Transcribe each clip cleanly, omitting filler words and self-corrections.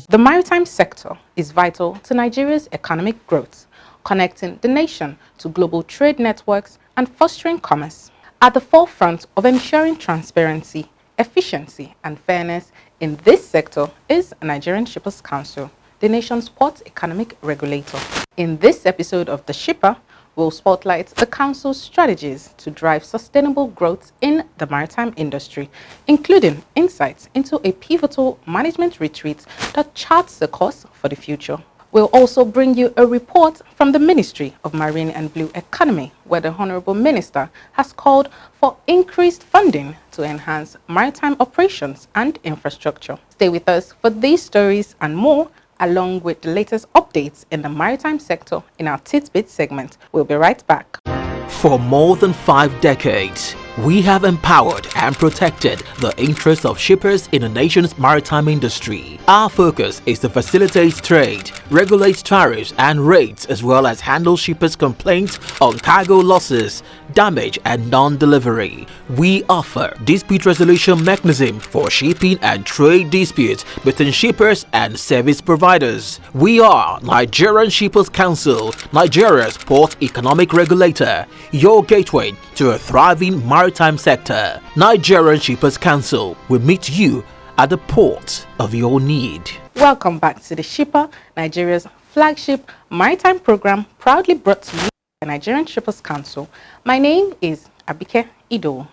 The maritime sector is vital to Nigeria's economic growth, connecting the nation to global trade networks and fostering commerce. At the forefront of ensuring transparency, efficiency, and fairness in this sector is Nigerian Shippers Council, the nation's port economic regulator. In this episode of The Shipper, we'll spotlight the Council's strategies to drive sustainable growth in the maritime industry, including insights into a pivotal management retreat that charts the course for the future. We'll also bring you a report from the Ministry of Marine and Blue Economy, where the Honorable Minister has called for increased funding to enhance maritime operations and infrastructure. Stay with us for these stories and more, along with the latest updates in the maritime sector in our Tidbit segment. We'll be right back. For more than 5 decades, we have empowered and protected the interests of shippers in the nation's maritime industry. Our focus is to facilitate trade, regulate tariffs and rates, as well as handle shippers' complaints on cargo losses, damage and non-delivery. We offer dispute resolution mechanism for shipping and trade disputes between shippers and service providers. We are Nigerian Shippers Council, Nigeria's port economic regulator, your gateway to a thriving maritime sector. Nigerian Shippers Council will meet you at the port of your need. Welcome back to The Shipper, Nigeria's flagship maritime program, proudly brought to you by Nigerian Shippers Council. My name is Abike Ido.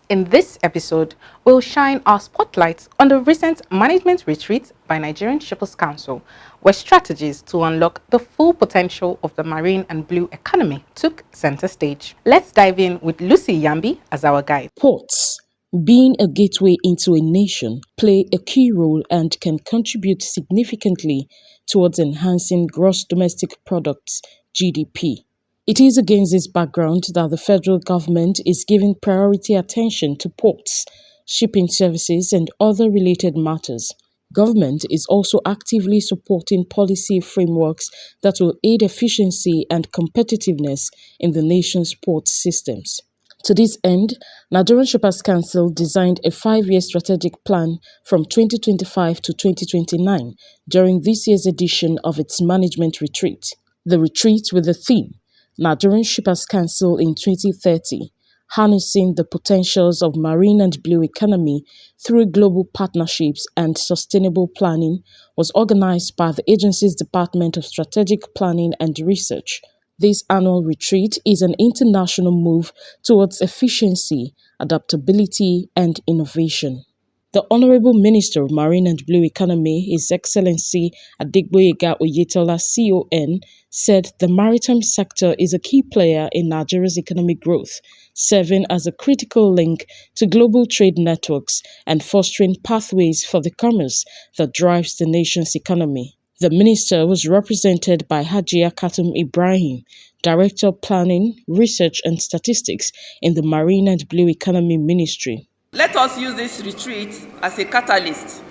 In this episode, we'll shine our spotlight on the recent management retreat by Nigerian Shippers Council, where strategies to unlock the full potential of the marine and blue economy took center stage. Let's dive in with Lucy Yambi as our guide. Ports, being a gateway into a nation, play a key role and can contribute significantly towards enhancing gross domestic products (GDP). It is against this background that the federal government is giving priority attention to ports, shipping services, and other related matters. Government is also actively supporting policy frameworks that will aid efficiency and competitiveness in the nation's port systems. To this end, Nigerian Shippers Council designed a 5-year strategic plan from 2025 to 2029 during this year's edition of its management retreat. The retreat, with the theme Nigerian Shippers Council in 2030, harnessing the potentials of marine and blue economy through global partnerships and sustainable planning, was organized by the agency's Department of Strategic Planning and Research. This annual retreat is an international move towards efficiency, adaptability, and innovation. The Honorable Minister of Marine and Blue Economy, His Excellency Adegboyega Oyetola, CON, said the maritime sector is a key player in Nigeria's economic growth, serving as a critical link to global trade networks and fostering pathways for the commerce that drives the nation's economy. The minister was represented by Hajia Khatum Ibrahim, Director of Planning, Research and Statistics in the Marine and Blue Economy Ministry. Let us use this retreat as a catalyst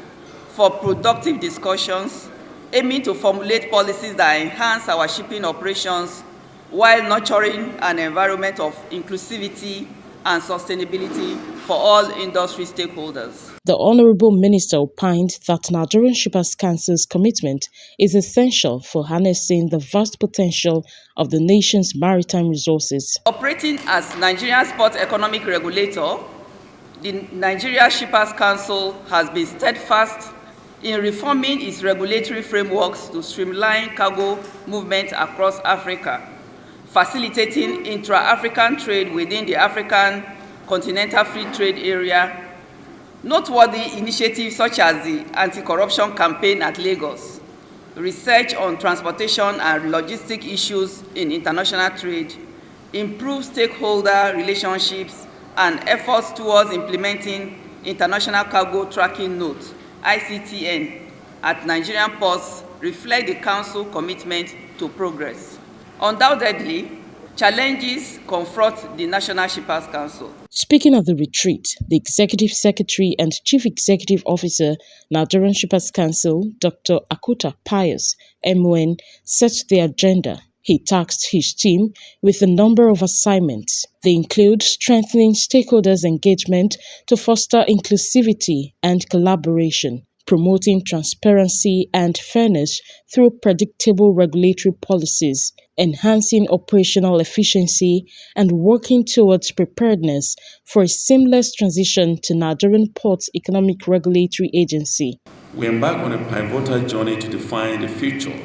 for productive discussions, aiming to formulate policies that enhance our shipping operations while nurturing an environment of inclusivity and sustainability for all industry stakeholders. The Honorable Minister opined that Nigerian Shippers Council's commitment is essential for harnessing the vast potential of the nation's maritime resources. Operating as Nigeria's port economic regulator, The Nigeria Shippers Council has been steadfast in reforming its regulatory frameworks to streamline cargo movement across Africa, facilitating intra-African trade within the African Continental Free Trade Area. Noteworthy initiatives such as the anti-corruption campaign at Lagos, research on transportation and logistic issues in international trade, improved stakeholder relationships, and efforts towards implementing International Cargo Tracking Note, ICTN, at Nigerian ports reflect the Council's commitment to progress. Undoubtedly, challenges confront the National Shippers Council. Speaking of the retreat, the Executive Secretary and Chief Executive Officer, Nigerian Shippers Council, Dr. Akuta Pius MON, set the agenda. He tasked his team with a number of assignments. They include strengthening stakeholders' engagement to foster inclusivity and collaboration, promoting transparency and fairness through predictable regulatory policies, enhancing operational efficiency, and working towards preparedness for a seamless transition to Nigerian Ports Economic Regulatory Agency. We embark on a pivotal journey to define the future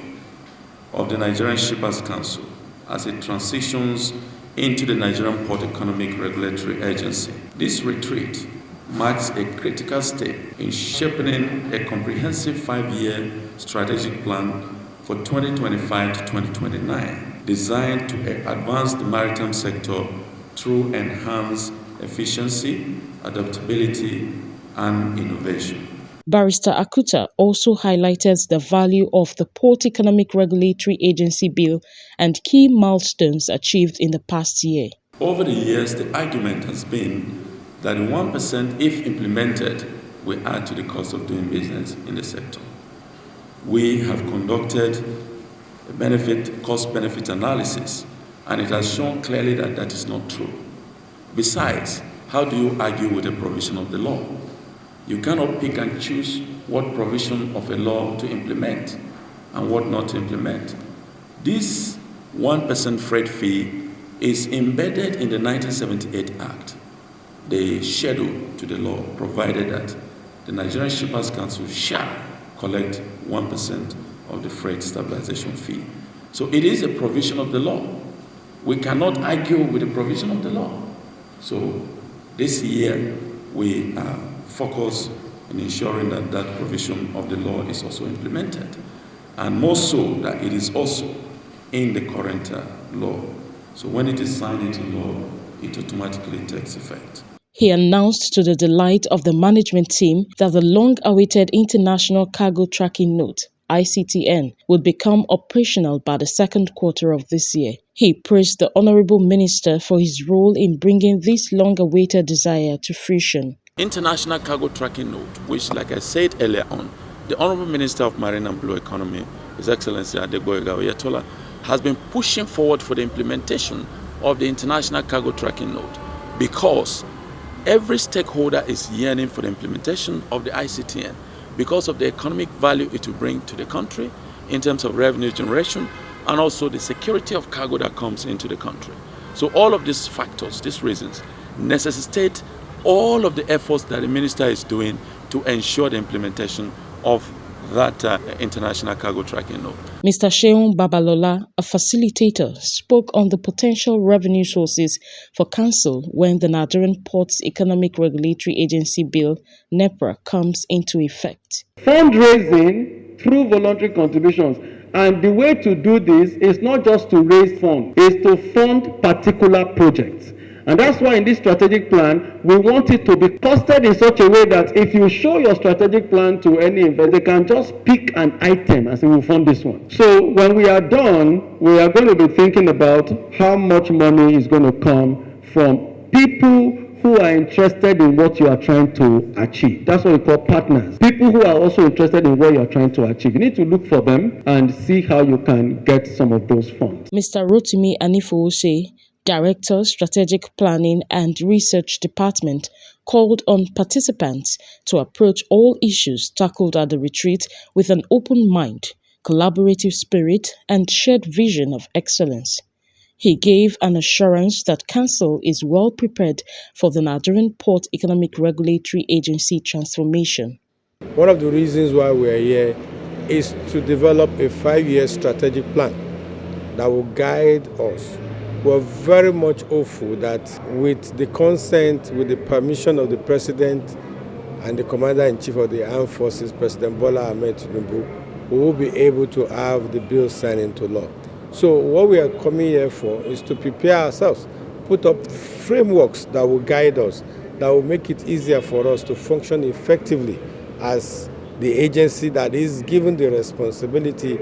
of the Nigerian Shippers Council as it transitions into the Nigerian Port Economic Regulatory Agency. This retreat marks a critical step in shaping a comprehensive 5-year strategic plan for 2025 to 2029, designed to advance the maritime sector through enhanced efficiency, adaptability, and innovation. Barrister Akuta also highlighted the value of the Port Economic Regulatory Agency Bill and key milestones achieved in the past year. Over the years, the argument has been that 1%, if implemented, will add to the cost of doing business in the sector. We have conducted a cost-benefit analysis, and it has shown clearly that that is not true. Besides, how do you argue with a provision of the law? You cannot pick and choose what provision of a law to implement and what not to implement. This 1% freight fee is embedded in the 1978 Act. The schedule to the law provided that the Nigerian Shippers Council shall collect 1% of the freight stabilization fee. So it is a provision of the law. We cannot argue with the provision of the law. So this year we are focused on ensuring that that provision of the law is also implemented, and more so that it is also in the current law. So when it is signed into law, it automatically takes effect. He announced to the delight of the management team that the long-awaited International Cargo Tracking Note, ICTN, would become operational by the second quarter of this year. He praised the Honorable Minister for his role in bringing this long-awaited desire to fruition. International Cargo Tracking Note, which, like I said earlier on, the Honorable Minister of Marine and Blue Economy, His Excellency Adegboyega Oyetola, has been pushing forward for the implementation of the International Cargo Tracking Note, because every stakeholder is yearning for the implementation of the ICTN because of the economic value it will bring to the country in terms of revenue generation and also the security of cargo that comes into the country. So all of these factors, these reasons, necessitate all of the efforts that the minister is doing to ensure the implementation of that International Cargo Tracking Note. Mr. Seun Babalola, a facilitator, spoke on the potential revenue sources for Council when the Nigerian Ports Economic Regulatory Agency Bill, NEPRA, comes into effect. Fundraising through voluntary contributions. And the way to do this is not just to raise funds, it's to fund particular projects. And that's why in this strategic plan, we want it to be costed in such a way that if you show your strategic plan to any investor, they can just pick an item and say, we'll fund this one. So when we are done, we are going to be thinking about how much money is going to come from people who are interested in what you are trying to achieve. That's what we call partners. People who are also interested in what you are trying to achieve. You need to look for them and see how you can get some of those funds. Mr. Rotimi Anifowose, Director, Strategic Planning and Research Department, called on participants to approach all issues tackled at the retreat with an open mind, collaborative spirit, and shared vision of excellence. He gave an assurance that Council is well prepared for the Nigerian Port Economic Regulatory Agency transformation. One of the reasons why we are here is to develop a 5-year strategic plan that will guide us. We're very much hopeful that with the consent, with the permission of the President and the Commander-in-Chief of the Armed Forces, President Bola Ahmed Tinubu, we will be able to have the bill signed into law. So what we are coming here for is to prepare ourselves, put up frameworks that will guide us, that will make it easier for us to function effectively as the agency that is given the responsibility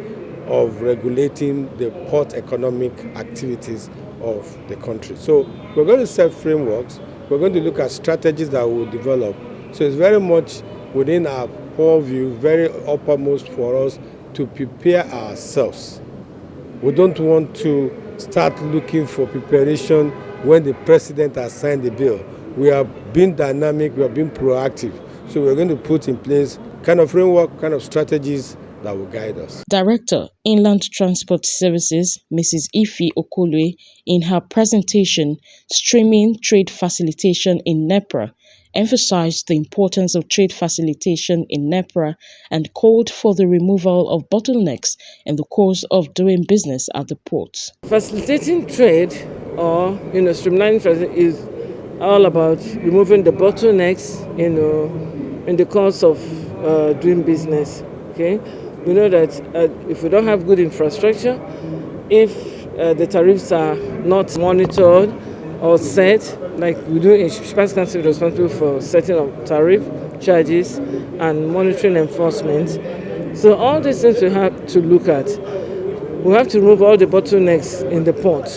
of regulating the port economic activities of the country. So we're going to set frameworks, we're going to look at strategies that we'll develop. So it's very much within our purview, very uppermost for us to prepare ourselves. We don't want to start looking for preparation when the President has signed the bill. We are being dynamic, we are being proactive. So we're going to put in place kind of framework, kind of strategies that will guide us. Director, Inland Transport Services, Mrs. Ife Okolwe, in her presentation, Streaming Trade Facilitation in NEPRA, emphasized the importance of trade facilitation in NEPRA and called for the removal of bottlenecks in the course of doing business at the ports. Facilitating trade or streamlining trade is all about removing the bottlenecks in the course of doing business. Okay, we know that if we don't have good infrastructure, if the tariffs are not monitored or set, like we do in Shippers Council, responsible for setting up tariff charges and monitoring enforcement. So all these things we have to look at. We have to remove all the bottlenecks in the port.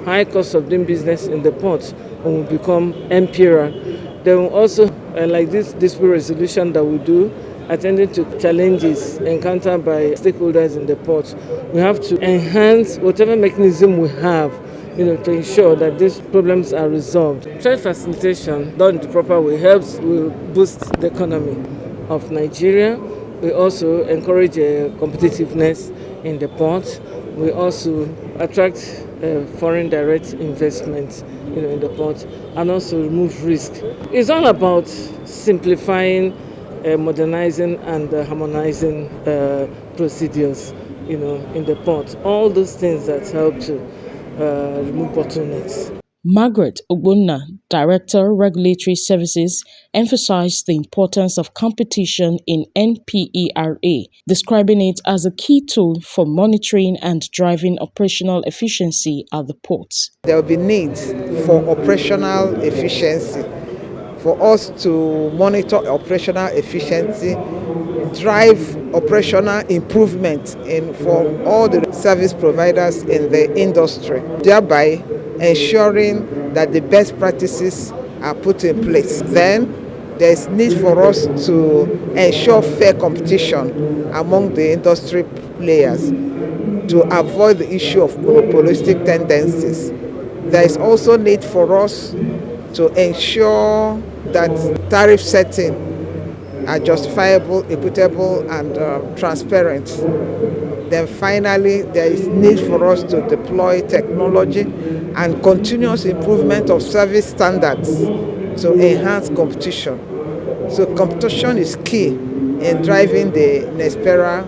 High cost of doing business in the port will become MPRA. Then we'll also, like this dispute resolution that we do, attending to challenges encountered by stakeholders in the port. We have to enhance whatever mechanism we have, to ensure that these problems are resolved. Trade facilitation done the proper way will boost the economy of Nigeria. We also encourage competitiveness in the port. We also attract foreign direct investment, in the port, and also remove risk. It's all about simplifying, modernizing, and harmonizing procedures, in the port. All those things that help to remove bottlenecks. Margaret Ogbonna, Director, Regulatory Services, emphasized the importance of competition in NPERA, describing it as a key tool for monitoring and driving operational efficiency at the ports. There will be needs for operational efficiency, for us to monitor operational efficiency, drive operational improvement for all the service providers in the industry, thereby ensuring that the best practices are put in place. Then there is need for us to ensure fair competition among the industry players to avoid the issue of monopolistic tendencies. There is also need for us to ensure that tariff setting are justifiable, equitable, and transparent. Then finally, there is need for us to deploy technology and continuous improvement of service standards to enhance competition. So competition is key in driving the NEPRA,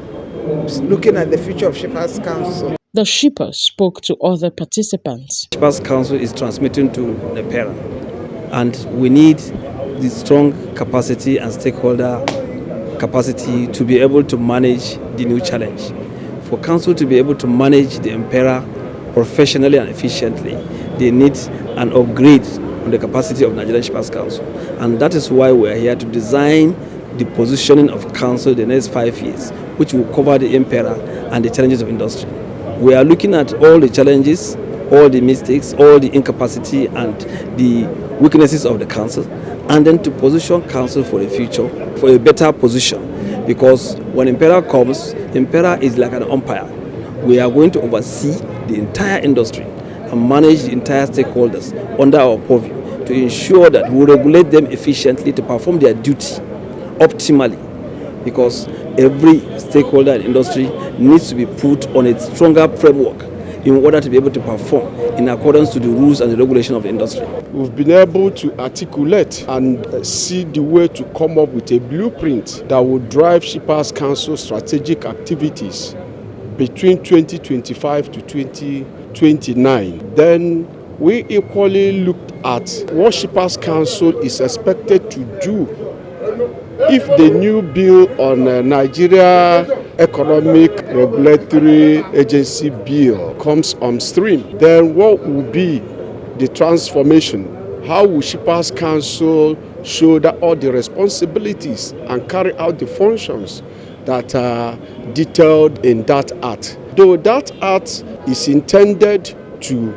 looking at the future of Shippers Council. The shippers spoke to other participants. Shippers Council is transmitting to NEPRA, and we need the strong capacity and stakeholder capacity to be able to manage the new challenge. For Council to be able to manage the NEPRA professionally and efficiently, they need an upgrade on the capacity of Nigerian Shippers Council. And that is why we are here to design the positioning of Council the next 5 years, which will cover the NEPRA and the challenges of industry. We are looking at all the challenges, all the mistakes, all the incapacity and the weaknesses of the Council, and then to position Council for the future, for a better position. Because when NEPRA comes, NEPRA is like an umpire. We are going to oversee the entire industry and manage the entire stakeholders under our purview to ensure that we regulate them efficiently to perform their duty optimally. Because every stakeholder in industry needs to be put on a stronger framework in order to be able to perform in accordance to the rules and the regulation of the industry. We've been able to articulate and see the way to come up with a blueprint that will drive Shippers Council strategic activities between 2025 to 2029. Then we equally looked at what Shippers Council is expected to do if the new bill on Nigeria Economic Regulatory Agency bill comes on stream. Then what will be the transformation? How will Shippers Council shoulder all the responsibilities and carry out the functions that are detailed in that act? Though that act is intended to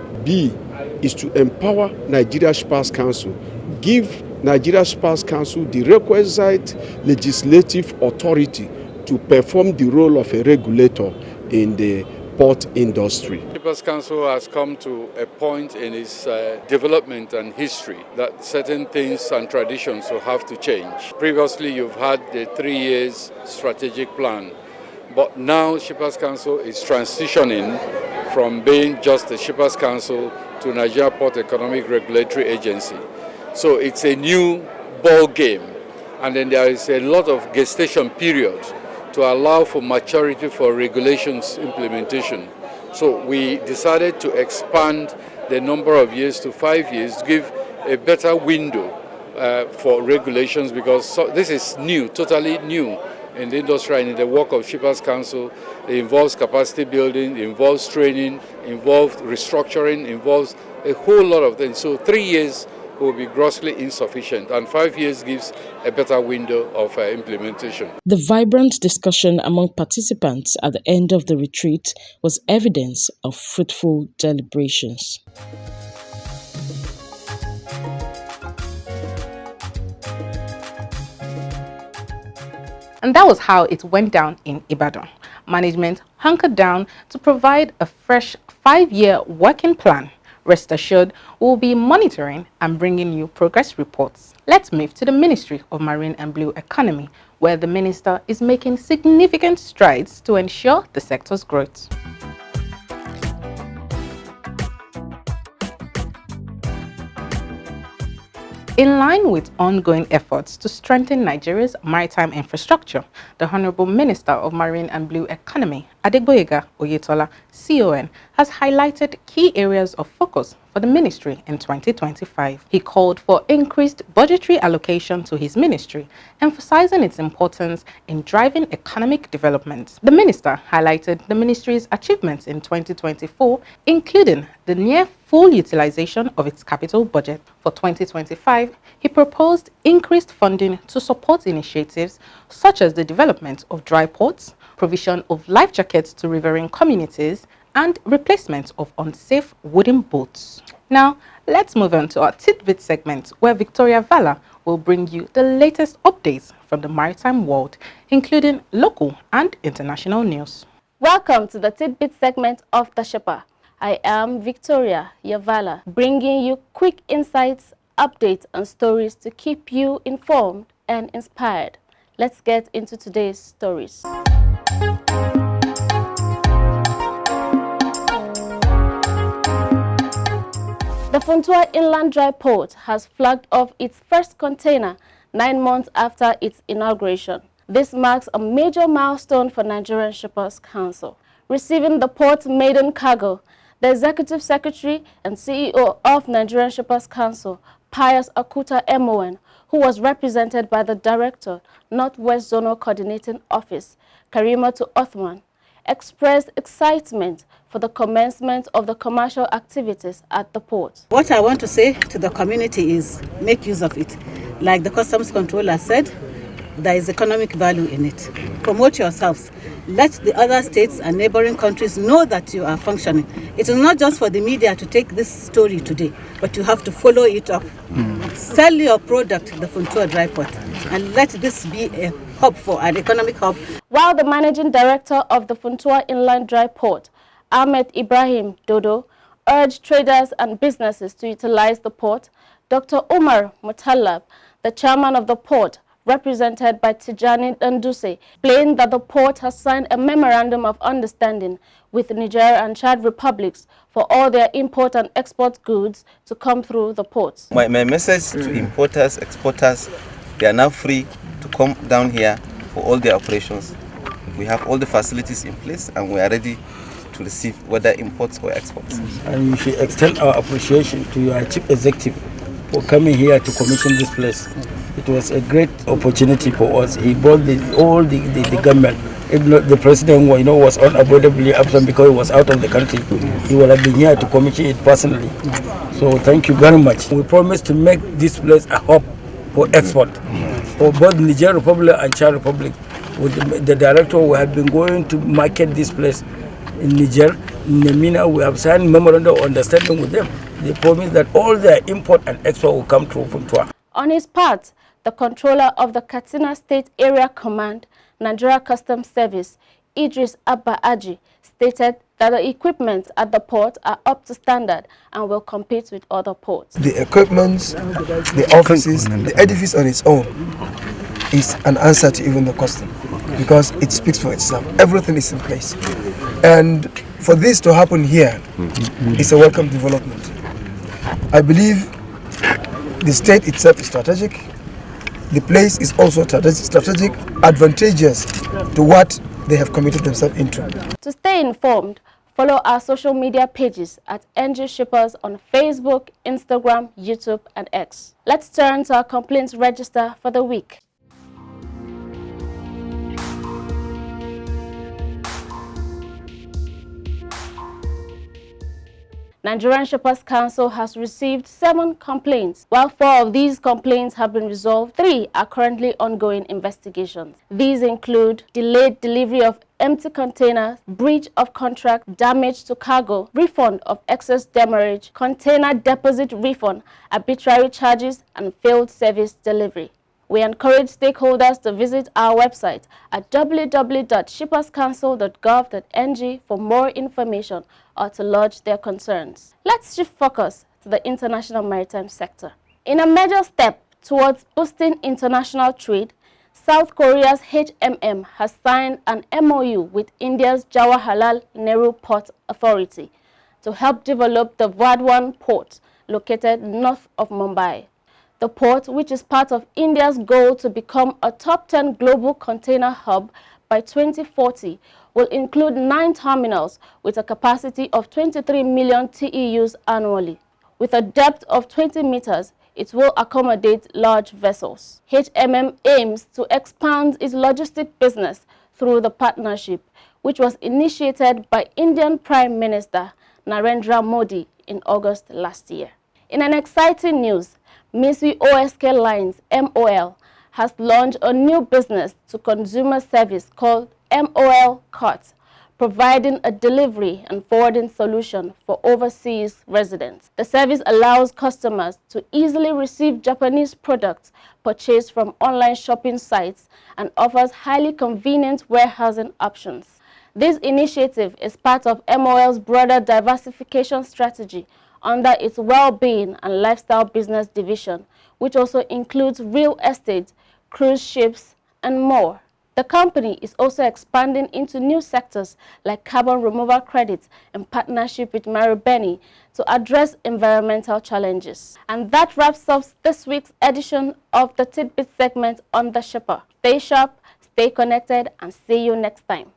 empower Nigeria Shippers Council, give Nigeria Shippers Council the requisite legislative authority to perform the role of a regulator in the port industry. Shippers Council has come to a point in its development and history that certain things and traditions will have to change. Previously, you've had the 3 years strategic plan, but now Shippers Council is transitioning from being just a Shippers Council to Nigeria Port Economic Regulatory Agency. So it's a new ball game, and then there is a lot of gestation period to allow for maturity for regulations implementation. So we decided to expand the number of years to 5 years, to give a better window for regulations, because this is new, totally new in the industry and in the work of Shippers Council. It involves capacity building, it involves training, involves restructuring, involves a whole lot of things. So 3 years will be grossly insufficient, and 5 years gives a better window of implementation. The vibrant discussion among participants at the end of the retreat was evidence of fruitful deliberations. And that was how it went down in Ibadan. Management hunkered down to provide a fresh 5-year working plan. Rest assured, we'll be monitoring and bringing you progress reports. Let's move to the Ministry of Marine and Blue Economy, where the minister is making significant strides to ensure the sector's growth. In line with ongoing efforts to strengthen Nigeria's maritime infrastructure, the Honorable Minister of Marine and Blue Economy, Adegboyega Oyetola, CON, has highlighted key areas of focus for the ministry in 2025. He called for increased budgetary allocation to his ministry, emphasizing its importance in driving economic development. The minister highlighted the ministry's achievements in 2024, including the near full utilization of its capital budget. For 2025, he proposed increased funding to support initiatives such as the development of dry ports, provision of life jackets to riverine communities, and replacement of unsafe wooden boats. Now, let's move on to our tidbit segment, where Victoria Vala will bring you the latest updates from the maritime world, including local and international news. Welcome to the tidbit segment of The Shipper. I am Victoria Yavala, bringing you quick insights, updates, and stories to keep you informed and inspired. Let's get into today's stories. The Funtua Inland Dry Port has flagged off its first container 9 months after its inauguration. This marks a major milestone for Nigerian Shippers Council. Receiving the port's maiden cargo, the Executive Secretary and CEO of Nigerian Shippers Council, Pius Akuta MON, who was represented by the Director, Northwest Zonal Coordinating Office, Karimatu Othman, expressed excitement for the commencement of the commercial activities at the port. What I want to say to the community is make use of it. Like the customs controller said, there is economic value in it. Promote yourselves. Let the other states and neighboring countries know that you are functioning. It is not just for the media to take this story today, but you have to follow it up. Sell your product, the Funtua Dry Port, and let this be a hub for an economic hub. While the managing director of the Funtua Inland Dry Port, Ahmed Ibrahim Dodo, urged traders and businesses to utilize the port, Dr. Umar Mutallab, the chairman of the port, represented by Tijani Nduse, explained that the port has signed a memorandum of understanding with Niger and Chad republics for all their import and export goods to come through the ports. My message to importers, exporters, they are now free to come down here for all their operations. We have all the facilities in place and we are ready to receive whether imports or exports. And we should extend our appreciation to your chief executive for coming here to commission this place. It was a great opportunity for us. He brought all the government. If not, the president was unavoidably absent because he was out of the country. He would have been here to commission it personally. So thank you very much. We promise to make this place a hub for export for both Niger Republic and Chad Republic. With the director, we have been going to market this place in Niger. In Nemina, we have signed memorandum of understanding with them. They promise that all their import and export will come through Funtua. On his part, the controller of the Katsina State Area Command, Nigeria Customs Service, Idris Abba Aji, stated that the equipment at the port are up to standard and will compete with other ports. The equipment, the offices, the edifice on its own is an answer to even the custom because it speaks for itself. Everything is in place. And for this to happen here is a welcome development. I believe the state itself is strategic. The place is also strategic, advantageous to what they have committed themselves into. To stay informed, follow our social media pages at NG Shippers on Facebook, Instagram, YouTube, and X. Let's turn to our complaints register for the week. Nigerian Shippers Council has received 7 complaints. While 4 of these complaints have been resolved, 3 are currently ongoing investigations. These include delayed delivery of empty containers, breach of contract, damage to cargo, refund of excess demurrage, container deposit refund, arbitrary charges, and failed service delivery. We encourage stakeholders to visit our website at www.shipperscouncil.gov.ng for more information or to lodge their concerns. Let's shift focus to the international maritime sector. In a major step towards boosting international trade, South Korea's HMM has signed an MOU with India's Jawaharlal Nehru Port Authority to help develop the Vadhavan port located north of Mumbai. The port, which is part of India's goal to become a top 10 global container hub by 2040, will include 9 terminals with a capacity of 23 million TEUs annually. With a depth of 20 meters, it will accommodate large vessels. HMM aims to expand its logistic business through the partnership, which was initiated by Indian Prime Minister Narendra Modi in August last year. In an exciting news, Mitsui O.S.K. Lines, MOL, has launched a new business-to-consumer service called MOL Cart, providing a delivery and forwarding solution for overseas residents. The service allows customers to easily receive Japanese products purchased from online shopping sites and offers highly convenient warehousing options. This initiative is part of MOL's broader diversification strategy under its well-being and lifestyle business division, which also includes real estate, cruise ships, and more. The company is also expanding into new sectors like carbon removal credits in partnership with Marubeni to address environmental challenges. And that wraps up this week's edition of the Tidbit segment on The Shipper. Stay sharp, stay connected, and see you next time.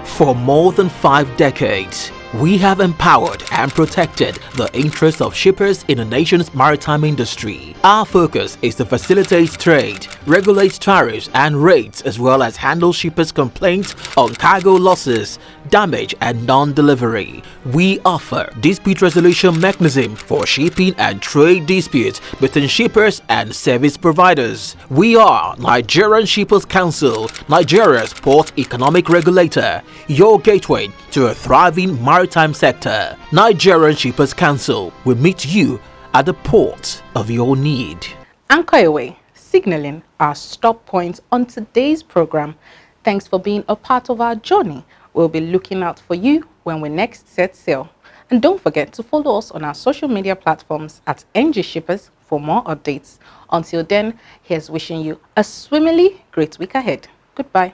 For more than 5 decades, we have empowered and protected the interests of shippers in the nation's maritime industry. Our focus is to facilitate trade, regulate tariffs and rates, as well as handle shippers' complaints on cargo losses, damage and non-delivery. We offer dispute resolution mechanism for shipping and trade disputes between shippers and service providers. We are Nigerian Shippers Council, Nigeria's port economic regulator, your gateway to a thriving maritime sector. Nigerian Shippers Council will meet you at the port of your need. Anchor away, signaling our stop point on today's program. Thanks for being a part of our journey. We'll be looking out for you when we next set sail. And don't forget to follow us on our social media platforms at NG Shippers for more updates. Until then, here's wishing you a swimmingly great week ahead. Goodbye.